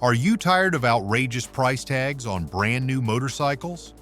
Are you tired of outrageous price tags on brand new motorcycles?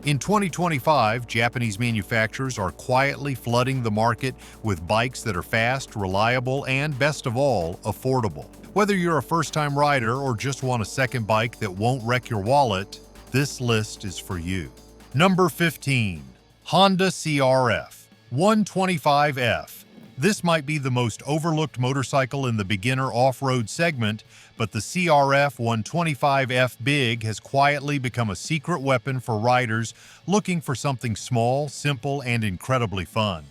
In 2025, Japanese manufacturers are quietly flooding the market with bikes that are fast, reliable, and best of all, affordable. Whether you're a first-time rider or just want a second bike that won't wreck your wallet, this list is for you. Number 15. Honda CRF 125F. This might be the most overlooked motorcycle in the beginner off-road segment, but the CRF 125F Big has quietly become a secret weapon for riders looking for something small, simple, and incredibly fun.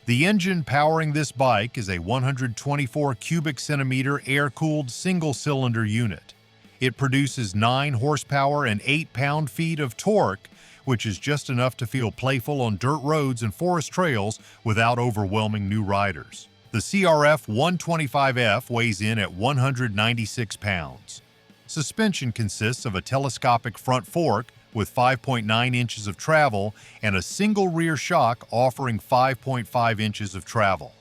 The engine powering this bike is a 124 cubic centimeter air-cooled single-cylinder unit. It produces 9 horsepower and 8 pound-feet of torque, which is just enough to feel playful on dirt roads and forest trails without overwhelming new riders. The CRF 125F weighs in at 196 pounds. Suspension consists of a telescopic front fork with 5.9 inches of travel and a single rear shock offering 5.5 inches of travel.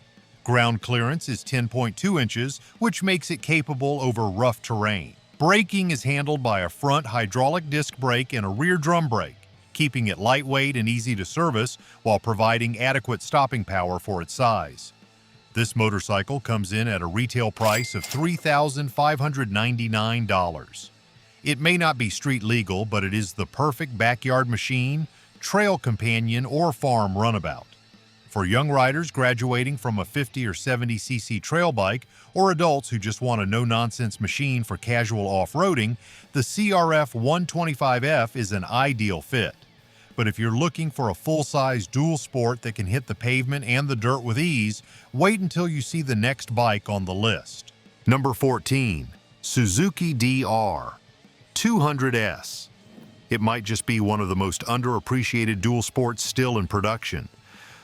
Ground clearance is 10.2 inches, which makes it capable over rough terrain. Braking is handled by a front hydraulic disc brake and a rear drum brake, keeping it lightweight and easy to service while providing adequate stopping power for its size. This motorcycle comes in at a retail price of $3,599. It may not be street legal, but it is the perfect backyard machine, trail companion, or farm runabout. For young riders graduating from a 50 or 70 cc trail bike, or adults who just want a no-nonsense machine for casual off-roading, the CRF 125F is an ideal fit. But if you're looking for a full-size dual sport that can hit the pavement and the dirt with ease, wait until you see the next bike on the list. Number 14. Suzuki DR200S. It might just be one of the most underappreciated dual sports still in production.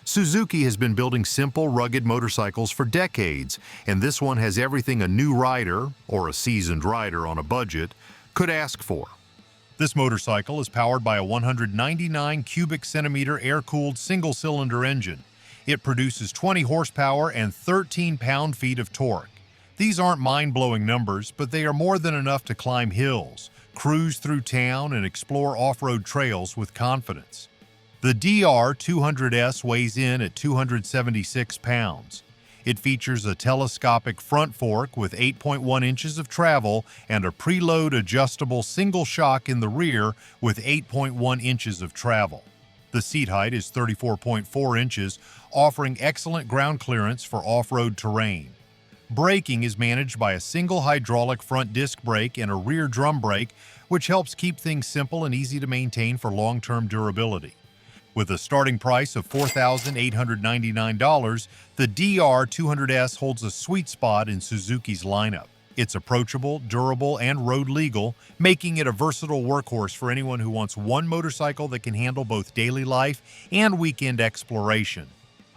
Suzuki has been building simple, rugged motorcycles for decades, and this one has everything a new rider, or a seasoned rider on a budget, could ask for. This motorcycle is powered by a 199 cubic centimeter air-cooled single-cylinder engine. It produces 20 horsepower and 13 pound-feet of torque. These aren't mind-blowing numbers, but they are more than enough to climb hills, cruise through town, and explore off-road trails with confidence. The DR200S weighs in at 276 pounds. It features a telescopic front fork with 8.1 inches of travel and a preload adjustable single shock in the rear with 8.1 inches of travel. The seat height is 34.4 inches, offering excellent ground clearance for off-road terrain. Braking is managed by a single hydraulic front disc brake and a rear drum brake, which helps keep things simple and easy to maintain for long-term durability. With a starting price of $4,899, the DR200S holds a sweet spot in Suzuki's lineup. It's approachable, durable, and road legal, making it a versatile workhorse for anyone who wants one motorcycle that can handle both daily life and weekend exploration.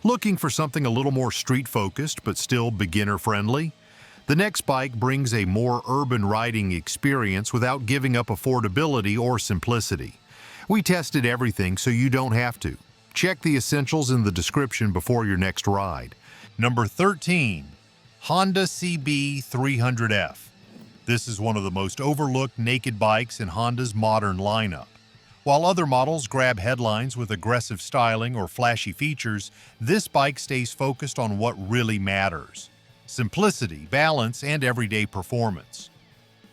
Looking for something a little more street-focused but still beginner-friendly? The next bike brings a more urban riding experience without giving up affordability or simplicity. We tested everything so you don't have to. Check the essentials in the description before your next ride. Number 13. Honda CB300F. This is one of the most overlooked naked bikes in Honda's modern lineup. While other models grab headlines with aggressive styling or flashy features, this bike stays focused on what really matters: simplicity, balance, and everyday performance.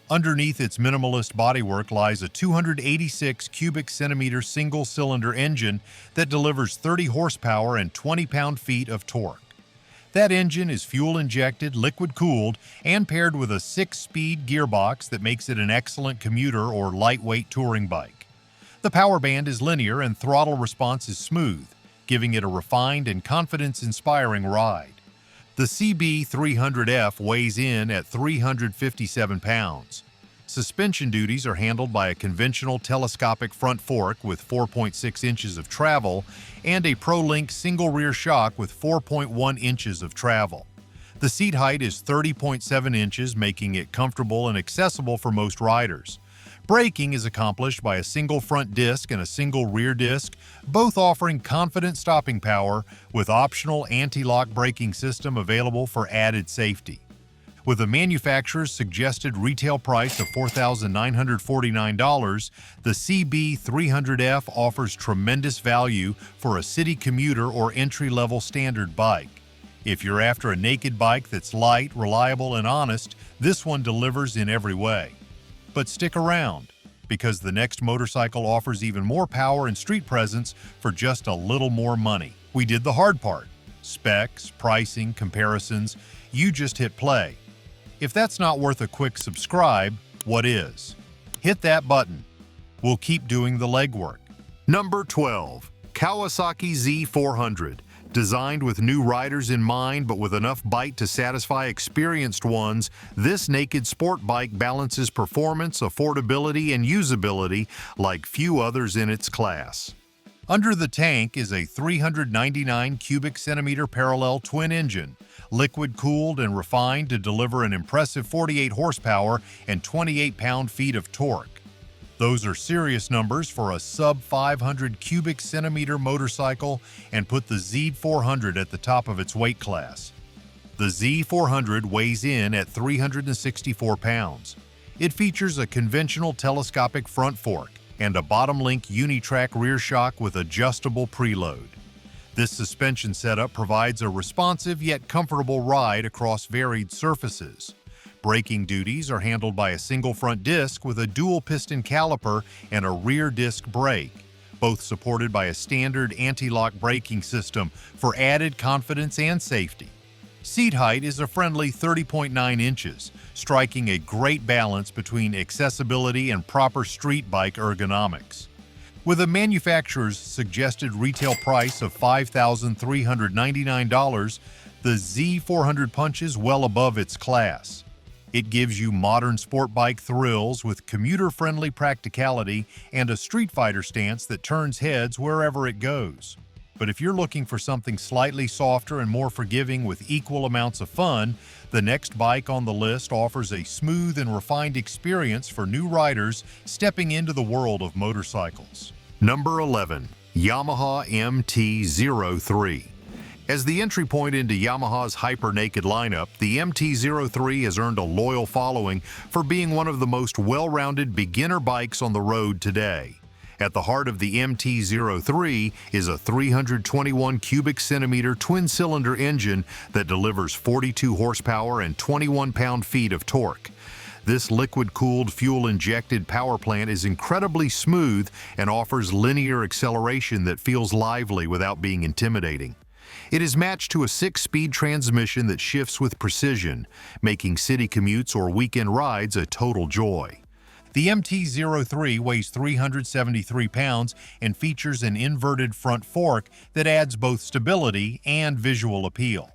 Underneath its minimalist bodywork lies a 286 cubic centimeter single-cylinder engine that delivers 30 horsepower and 20 pound-feet of torque. That engine is fuel-injected, liquid-cooled, and paired with a 6-speed gearbox that makes it an excellent commuter or lightweight touring bike. The power band is linear and throttle response is smooth, giving it a refined and confidence-inspiring ride. The CB300F weighs in at 357 pounds. Suspension duties are handled by a conventional telescopic front fork with 4.6 inches of travel and a ProLink single rear shock with 4.1 inches of travel. The seat height is 30.7 inches, making it comfortable and accessible for most riders. Braking is accomplished by a single front disc and a single rear disc, both offering confident stopping power with optional anti-lock braking system available for added safety. With a manufacturer's suggested retail price of $4,949, the CB300F offers tremendous value for a city commuter or entry-level standard bike. If you're after a naked bike that's light, reliable, and honest, this one delivers in every way. But stick around, because the next motorcycle offers even more power and street presence for just a little more money. We did the hard part. Specs, pricing, comparisons, you just hit play. If that's not worth a quick subscribe, what is? Hit that button. We'll keep doing the legwork. Number 12. Kawasaki Z400. Designed with new riders in mind but with enough bite to satisfy experienced ones, this naked sport bike balances performance, affordability, and usability like few others in its class. Under the tank is a 399 cubic centimeter parallel twin engine, liquid-cooled and refined to deliver an impressive 48 horsepower and 28 pound-feet of torque. Those are serious numbers for a sub-500 cubic centimeter motorcycle and put the Z400 at the top of its weight class. The Z400 weighs in at 364 pounds. It features a conventional telescopic front fork and a bottom-link unitrack rear shock with adjustable preload. This suspension setup provides a responsive yet comfortable ride across varied surfaces. Braking duties are handled by a single front disc with a dual piston caliper and a rear disc brake, both supported by a standard anti-lock braking system for added confidence and safety. Seat height is a friendly 30.9 inches, striking a great balance between accessibility and proper street bike ergonomics. With a manufacturer's suggested retail price of $5,399, the Z400 punches well above its class. It gives you modern sport bike thrills with commuter-friendly practicality and a Street Fighter stance that turns heads wherever it goes. But if you're looking for something slightly softer and more forgiving with equal amounts of fun, the next bike on the list offers a smooth and refined experience for new riders stepping into the world of motorcycles. Number 11. Yamaha MT03. As the entry point into Yamaha's hyper-naked lineup, the MT03 has earned a loyal following for being one of the most well-rounded beginner bikes on the road today. At the heart of the MT03 is a 321 cubic centimeter twin-cylinder engine that delivers 42 horsepower and 21 pound-feet of torque. This liquid-cooled, fuel-injected power plant is incredibly smooth and offers linear acceleration that feels lively without being intimidating. It is matched to a 6-speed transmission that shifts with precision, making city commutes or weekend rides a total joy. The MT03 weighs 373 pounds and features an inverted front fork that adds both stability and visual appeal.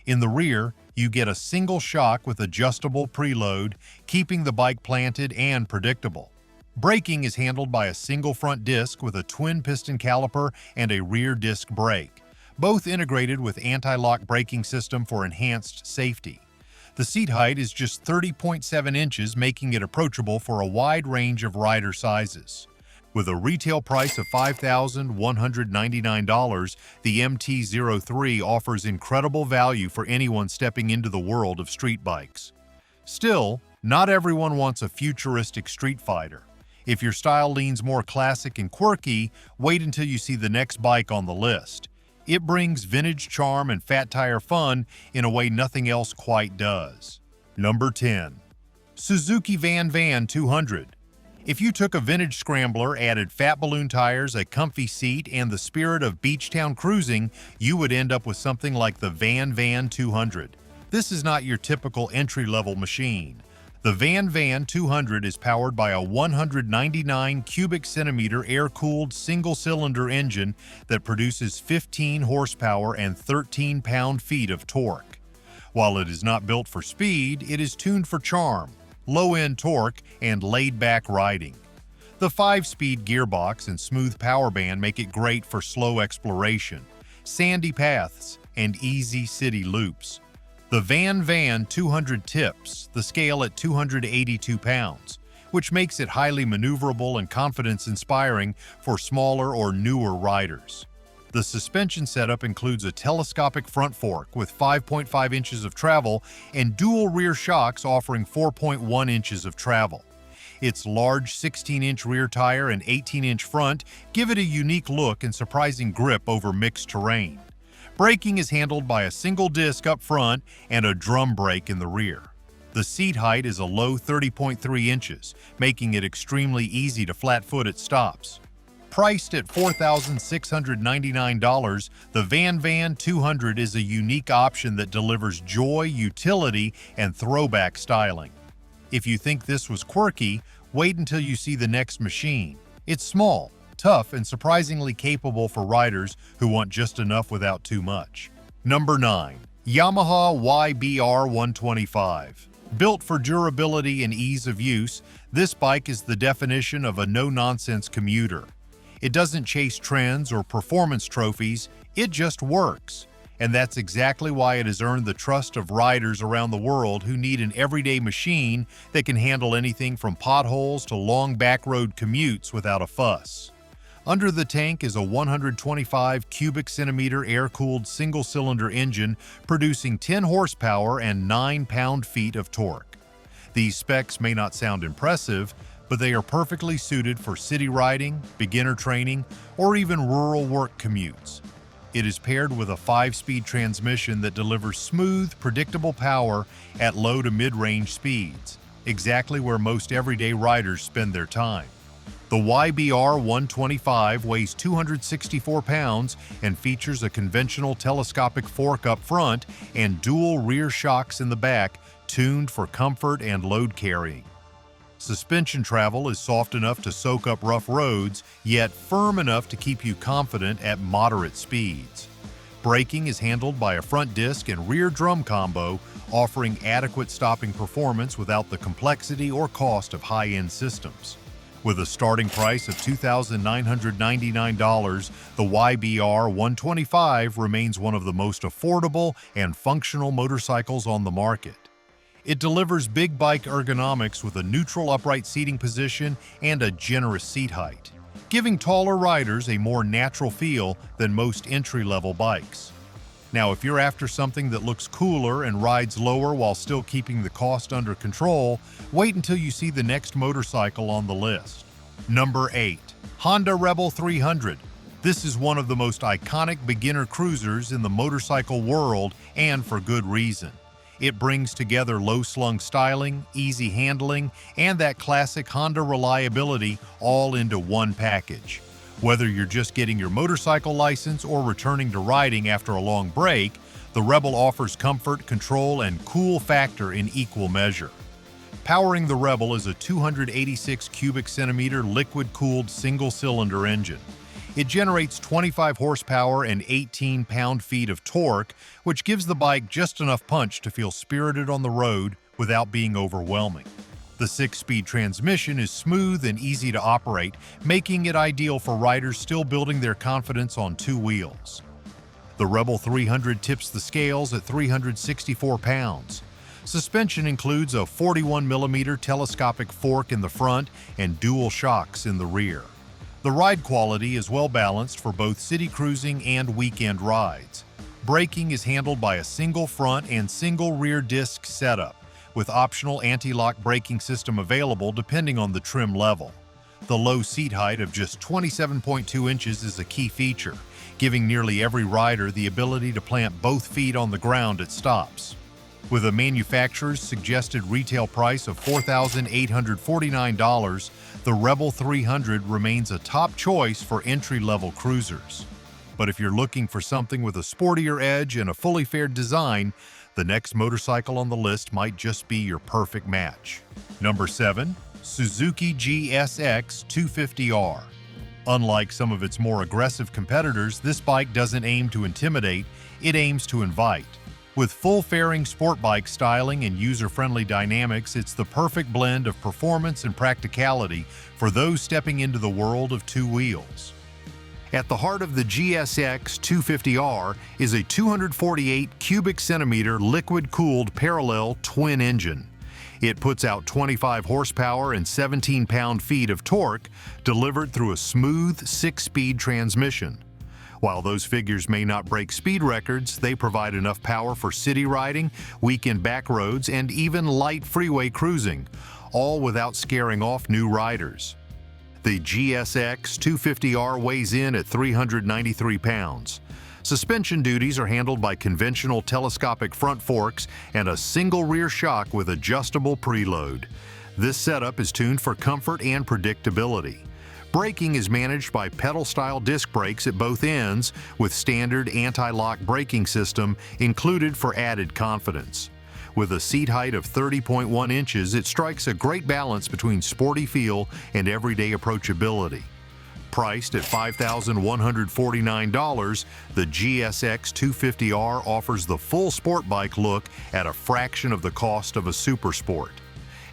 In the rear, you get a single shock with adjustable preload, keeping the bike planted and predictable. Braking is handled by a single front disc with a twin piston caliper and a rear disc brake, both integrated with anti-lock braking system for enhanced safety. The seat height is just 30.7 inches, making it approachable for a wide range of rider sizes. With a retail price of $5,199, the MT03 offers incredible value for anyone stepping into the world of street bikes. Still, not everyone wants a futuristic street fighter. If your style leans more classic and quirky, wait until you see the next bike on the list. It brings vintage charm and fat tire fun in a way nothing else quite does. Number 10. Suzuki Van 200. If you took a vintage scrambler, added fat balloon tires, a comfy seat, and the spirit of beach town cruising, you would end up with something like the Van 200. This is not your typical entry-level machine. The Van 200 is powered by a 199 cubic centimeter air-cooled single-cylinder engine that produces 15 horsepower and 13 pound-feet of torque. While it is not built for speed, it is tuned for charm, low-end torque, and laid-back riding. The 5-speed gearbox and smooth power band make it great for slow exploration, sandy paths, and easy city loops. The Van 200 tips the scale at 282 pounds, which makes it highly maneuverable and confidence-inspiring for smaller or newer riders. The suspension setup includes a telescopic front fork with 5.5 inches of travel and dual rear shocks offering 4.1 inches of travel. Its large 16-inch rear tire and 18-inch front give it a unique look and surprising grip over mixed terrain. Braking is handled by a single disc up front and a drum brake in the rear. The seat height is a low 30.3 inches, making it extremely easy to flat-foot at stops. Priced at $4,699, the Van 200 is a unique option that delivers joy, utility, and throwback styling. If you think this was quirky, wait until you see the next machine. It's small, tough, and surprisingly capable for riders who want just enough without too much. Number 9. Yamaha YBR125. Built for durability and ease of use, this bike is the definition of a no-nonsense commuter. It doesn't chase trends or performance trophies, it just works. And that's exactly why it has earned the trust of riders around the world who need an everyday machine that can handle anything from potholes to long back-road commutes without a fuss. Under the tank is a 125 cubic centimeter air-cooled single-cylinder engine producing 10 horsepower and 9 pound-feet of torque. These specs may not sound impressive, but they are perfectly suited for city riding, beginner training, or even rural work commutes. It is paired with a 5-speed transmission that delivers smooth, predictable power at low to mid-range speeds, exactly where most everyday riders spend their time. The YBR125 weighs 264 pounds and features a conventional telescopic fork up front and dual rear shocks in the back, tuned for comfort and load carrying. Suspension travel is soft enough to soak up rough roads, yet firm enough to keep you confident at moderate speeds. Braking is handled by a front disc and rear drum combo, offering adequate stopping performance without the complexity or cost of high-end systems. With a starting price of $2,999, the YBR125 remains one of the most affordable and functional motorcycles on the market. It delivers big bike ergonomics with a neutral upright seating position and a generous seat height, giving taller riders a more natural feel than most entry-level bikes. Now, if you're after something that looks cooler and rides lower while still keeping the cost under control, wait until you see the next motorcycle on the list. Number 8. Honda Rebel 300. This is one of the most iconic beginner cruisers in the motorcycle world, and for good reason. It brings together low-slung styling, easy handling, and that classic Honda reliability all into one package. Whether you're just getting your motorcycle license or returning to riding after a long break, the Rebel offers comfort, control, and cool factor in equal measure. Powering the Rebel is a 286 cubic centimeter liquid-cooled single-cylinder engine. It generates 25 horsepower and 18 pound-feet of torque, which gives the bike just enough punch to feel spirited on the road without being overwhelming. The 6-speed transmission is smooth and easy to operate, making it ideal for riders still building their confidence on two wheels. The Rebel 300 tips the scales at 364 pounds. Suspension includes a 41mm telescopic fork in the front and dual shocks in the rear. The ride quality is well balanced for both city cruising and weekend rides. Braking is handled by a single front and single rear disc setup, with optional anti-lock braking system available depending on the trim level. The low seat height of just 27.2 inches is a key feature, giving nearly every rider the ability to plant both feet on the ground at stops. With a manufacturer's suggested retail price of $4,849, the Rebel 300 remains a top choice for entry-level cruisers. But if you're looking for something with a sportier edge and a fully fared design, the next motorcycle on the list might just be your perfect match. Number 7. Suzuki GSX 250R. Unlike some of its more aggressive competitors, this bike doesn't aim to intimidate, it aims to invite. With full-fairing sport bike styling and user-friendly dynamics, it's the perfect blend of performance and practicality for those stepping into the world of two wheels. At the heart of the GSX 250R is a 248 cubic centimeter liquid-cooled parallel twin engine. It puts out 25 horsepower and 17 pound-feet of torque, delivered through a smooth 6-speed transmission. While those figures may not break speed records, they provide enough power for city riding, weekend back roads, and even light freeway cruising, all without scaring off new riders. The GSX 250R weighs in at 393 pounds. Suspension duties are handled by conventional telescopic front forks and a single rear shock with adjustable preload. This setup is tuned for comfort and predictability. Braking is managed by pedal-style disc brakes at both ends with standard anti-lock braking system included for added confidence. With a seat height of 30.1 inches, it strikes a great balance between sporty feel and everyday approachability. Priced at $5,149, the GSX 250R offers the full sport bike look at a fraction of the cost of a super sport.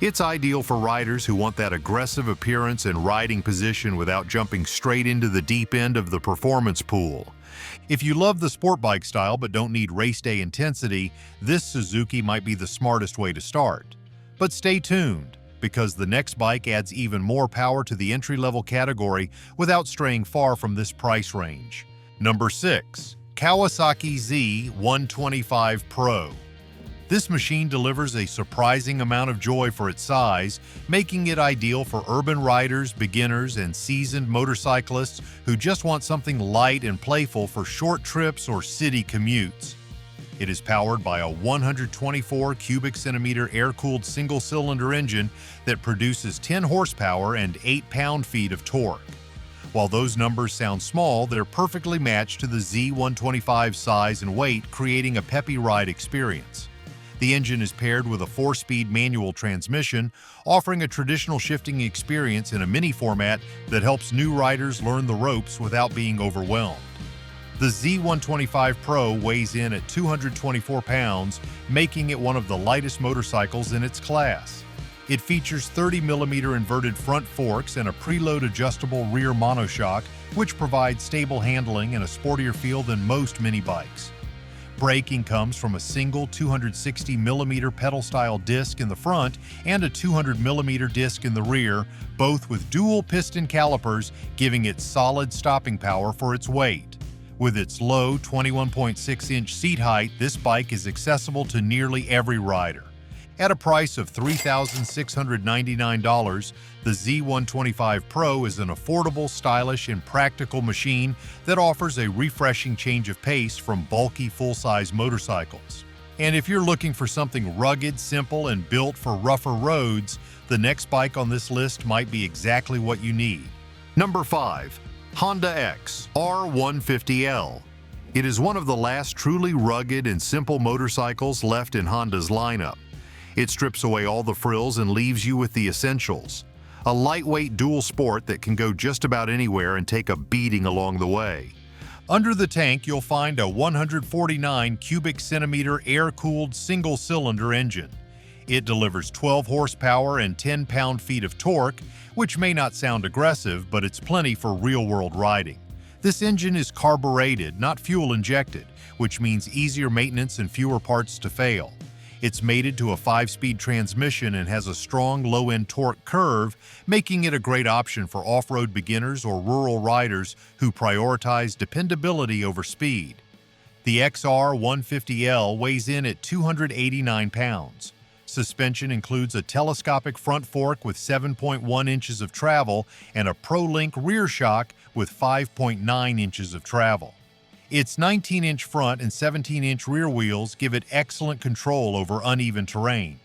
It's ideal for riders who want that aggressive appearance and riding position without jumping straight into the deep end of the performance pool. If you love the sport bike style but don't need race day intensity, this Suzuki might be the smartest way to start. But stay tuned, because the next bike adds even more power to the entry-level category without straying far from this price range. Number 6. Kawasaki Z125 Pro. This machine delivers a surprising amount of joy for its size, making it ideal for urban riders, beginners, and seasoned motorcyclists who just want something light and playful for short trips or city commutes. It is powered by a 124 cubic centimeter air-cooled single-cylinder engine that produces 10 horsepower and 8 pound-feet of torque. While those numbers sound small, they're perfectly matched to the Z125 size and weight, creating a peppy ride experience. The engine is paired with a 4-speed manual transmission, offering a traditional shifting experience in a mini format that helps new riders learn the ropes without being overwhelmed. The Z125 Pro weighs in at 224 pounds, making it one of the lightest motorcycles in its class. It features 30mm inverted front forks and a preload adjustable rear monoshock, which provides stable handling and a sportier feel than most mini bikes. Braking comes from a single 260mm pedal-style disc in the front and a 200mm disc in the rear, both with dual piston calipers, giving it solid stopping power for its weight. With its low 21.6-inch seat height, this bike is accessible to nearly every rider. At a price of $3,699, the Z125 Pro is an affordable, stylish, and practical machine that offers a refreshing change of pace from bulky, full-size motorcycles. And if you're looking for something rugged, simple, and built for rougher roads, the next bike on this list might be exactly what you need. Number 5. Honda X R150L. It is one of the last truly rugged and simple motorcycles left in Honda's lineup. It strips away all the frills and leaves you with the essentials. A lightweight dual sport that can go just about anywhere and take a beating along the way. Under the tank, you'll find a 149 cubic centimeter air-cooled single-cylinder engine. It delivers 12 horsepower and 10 pound-feet of torque, which may not sound aggressive, but it's plenty for real-world riding. This engine is carbureted, not fuel-injected, which means easier maintenance and fewer parts to fail. It's mated to a 5-speed transmission and has a strong low-end torque curve, making it a great option for off-road beginners or rural riders who prioritize dependability over speed. The XR150L weighs in at 289 pounds. Suspension includes a telescopic front fork with 7.1 inches of travel and a ProLink rear shock with 5.9 inches of travel. Its 19-inch front and 17-inch rear wheels give it excellent control over uneven terrain.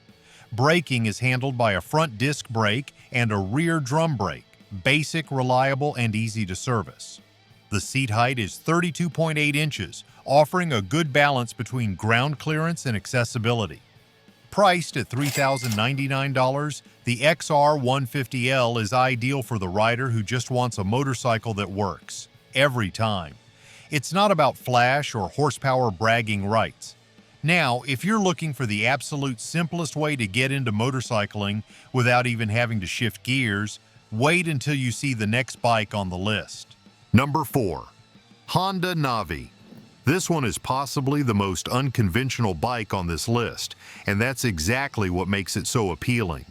Braking is handled by a front disc brake and a rear drum brake, basic, reliable, and easy to service. The seat height is 32.8 inches, offering a good balance between ground clearance and accessibility. Priced at $3,099, the XR150L is ideal for the rider who just wants a motorcycle that works, every time. It's not about flash or horsepower bragging rights. Now, if you're looking for the absolute simplest way to get into motorcycling without even having to shift gears, wait until you see the next bike on the list. Number 4. Honda Navi. This one is possibly the most unconventional bike on this list, and that's exactly what makes it so appealing.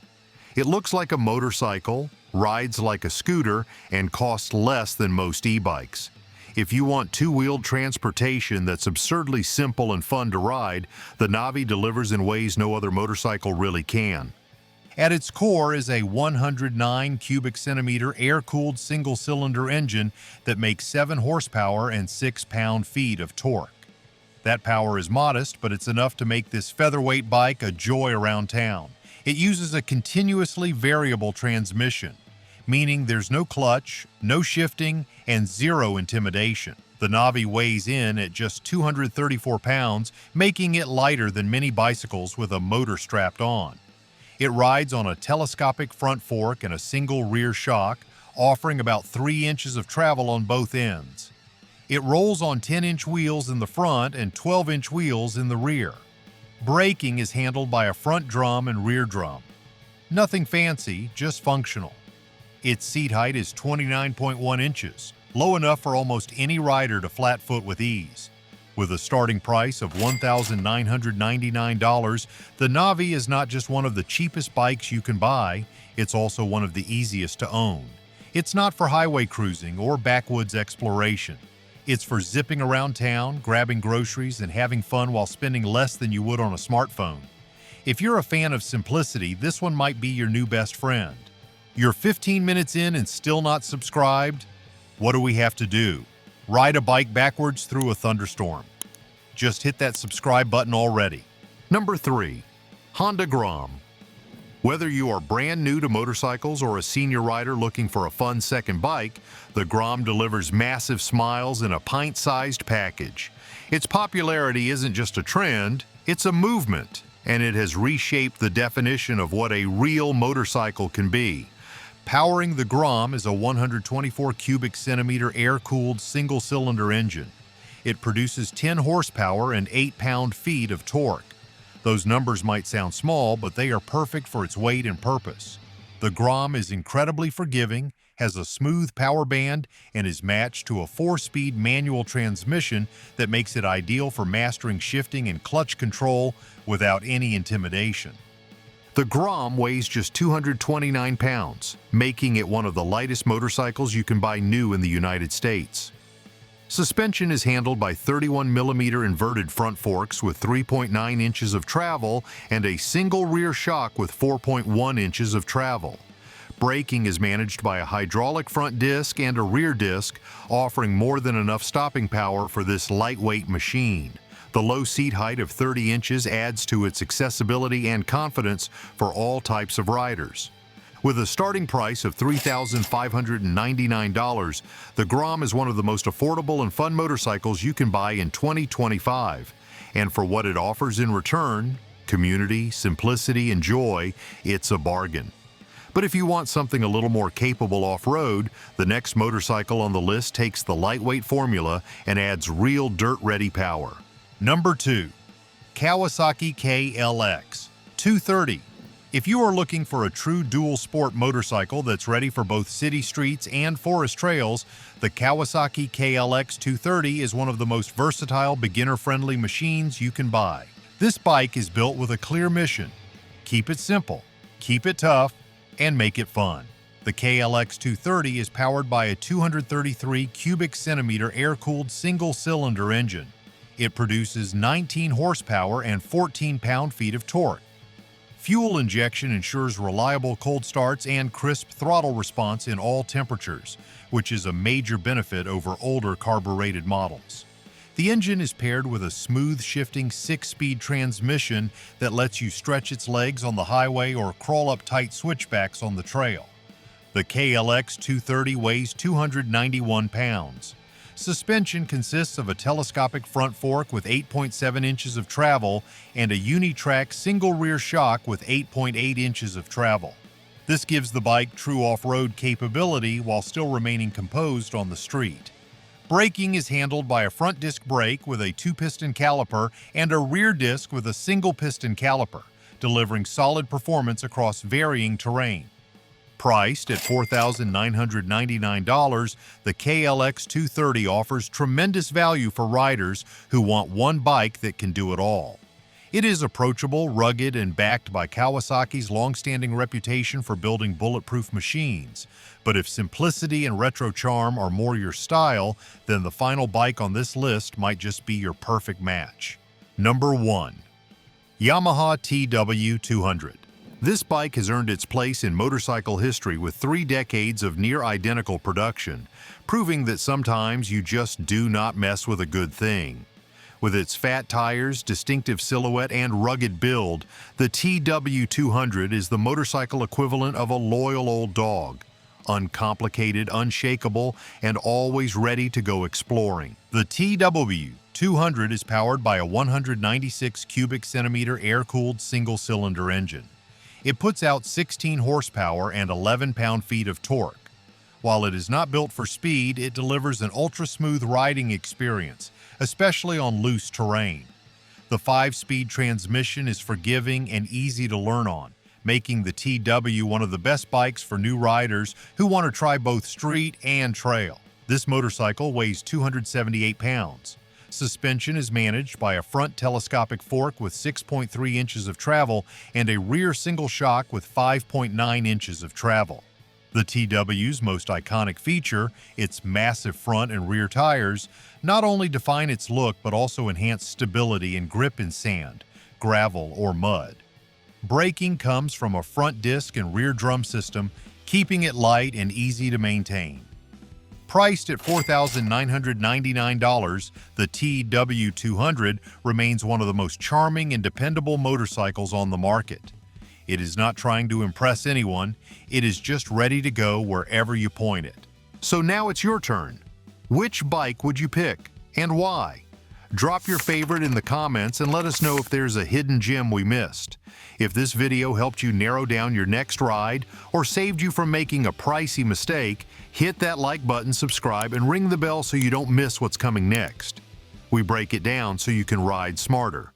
It looks like a motorcycle, rides like a scooter, and costs less than most e-bikes. If you want two-wheeled transportation that's absurdly simple and fun to ride, the Navi delivers in ways no other motorcycle really can. At its core is a 109 cubic centimeter air-cooled single-cylinder engine that makes 7 horsepower and 6 pound-feet of torque. That power is modest, but it's enough to make this featherweight bike a joy around town. It uses a continuously variable transmission, meaning there's no clutch, no shifting, and zero intimidation. The Navi weighs in at just 234 pounds, making it lighter than many bicycles with a motor strapped on. It rides on a telescopic front fork and a single rear shock, offering about 3 inches of travel on both ends. It rolls on 10-inch wheels in the front and 12-inch wheels in the rear. Braking is handled by a front drum and rear drum. Nothing fancy, just functional. Its seat height is 29.1 inches, low enough for almost any rider to flat foot with ease. With a starting price of $1,999, the Navi is not just one of the cheapest bikes you can buy, it's also one of the easiest to own. It's not for highway cruising or backwoods exploration. It's for zipping around town, grabbing groceries, and having fun while spending less than you would on a smartphone. If you're a fan of simplicity, this one might be your new best friend. You're 15 minutes in and still not subscribed? What do we have to do? Ride a bike backwards through a thunderstorm. Just hit that subscribe button already. Number 3. Honda Grom. Whether you are brand new to motorcycles or a senior rider looking for a fun second bike, the Grom delivers massive smiles in a pint-sized package. Its popularity isn't just a trend, it's a movement, and it has reshaped the definition of what a real motorcycle can be. Powering the Grom is a 124 cubic centimeter air-cooled single-cylinder engine. It produces 10 horsepower and 8 pound-feet of torque. Those numbers might sound small, but they are perfect for its weight and purpose. The Grom is incredibly forgiving, has a smooth power band, and is matched to a 4-speed manual transmission that makes it ideal for mastering shifting and clutch control without any intimidation. The Grom weighs just 229 pounds, making it one of the lightest motorcycles you can buy new in the United States. Suspension is handled by 31mm inverted front forks with 3.9 inches of travel and a single rear shock with 4.1 inches of travel. Braking is managed by a hydraulic front disc and a rear disc, offering more than enough stopping power for this lightweight machine. The low seat height of 30 inches adds to its accessibility and confidence for all types of riders. With a starting price of $3,599, the Grom is one of the most affordable and fun motorcycles you can buy in 2025. And for what it offers in return, community, simplicity, and joy, it's a bargain. But if you want something a little more capable off-road, the next motorcycle on the list takes the lightweight formula and adds real dirt-ready power. Number 2. Kawasaki KLX 230. If you are looking for a true dual-sport motorcycle that's ready for both city streets and forest trails, the Kawasaki KLX 230 is one of the most versatile, beginner-friendly machines you can buy. This bike is built with a clear mission: keep it simple, keep it tough, and make it fun. The KLX 230 is powered by a 233 cubic centimeter air-cooled single-cylinder engine. It produces 19 horsepower and 14 pound-feet of torque. Fuel injection ensures reliable cold starts and crisp throttle response in all temperatures, which is a major benefit over older carbureted models. The engine is paired with a smooth shifting 6-speed transmission that lets you stretch its legs on the highway or crawl up tight switchbacks on the trail. The KLX 230 weighs 291 pounds. Suspension consists of a telescopic front fork with 8.7 inches of travel and a unitrack single rear shock with 8.8 inches of travel. This gives the bike true off-road capability while still remaining composed on the street. Braking is handled by a front disc brake with a 2-piston caliper and a rear disc with a single piston caliper, delivering solid performance across varying terrain. Priced at $4,999, the KLX 230 offers tremendous value for riders who want one bike that can do it all. It is approachable, rugged, and backed by Kawasaki's long-standing reputation for building bulletproof machines. But if simplicity and retro charm are more your style, then the final bike on this list might just be your perfect match. Number 1. Yamaha TWW200. This bike has earned its place in motorcycle history with 3 decades of near-identical production, proving that sometimes you just do not mess with a good thing. With its fat tires, distinctive silhouette, and rugged build, the TWW200 is the motorcycle equivalent of a loyal old dog. Uncomplicated, unshakable, and always ready to go exploring. The TWW200 is powered by a 196 cubic centimeter air-cooled single-cylinder engine. It puts out 16 horsepower and 11 pound-feet of torque. While it is not built for speed, it delivers an ultra-smooth riding experience, especially on loose terrain. The 5-speed transmission is forgiving and easy to learn on, making the TW one of the best bikes for new riders who want to try both street and trail. This motorcycle weighs 278 pounds. Suspension is managed by a front telescopic fork with 6.3 inches of travel and a rear single shock with 5.9 inches of travel. The TW's most iconic feature, its massive front and rear tires, not only define its look but also enhance stability and grip in sand, gravel, or mud. Braking comes from a front disc and rear drum system, keeping it light and easy to maintain. Priced at $4,999, the TW200 remains one of the most charming and dependable motorcycles on the market. It is not trying to impress anyone, it is just ready to go wherever you point it. So now it's your turn. Which bike would you pick, and why? Drop your favorite in the comments and let us know if there's a hidden gem we missed. If this video helped you narrow down your next ride or saved you from making a pricey mistake, hit that like button, subscribe, and ring the bell so you don't miss what's coming next. We break it down so you can ride smarter.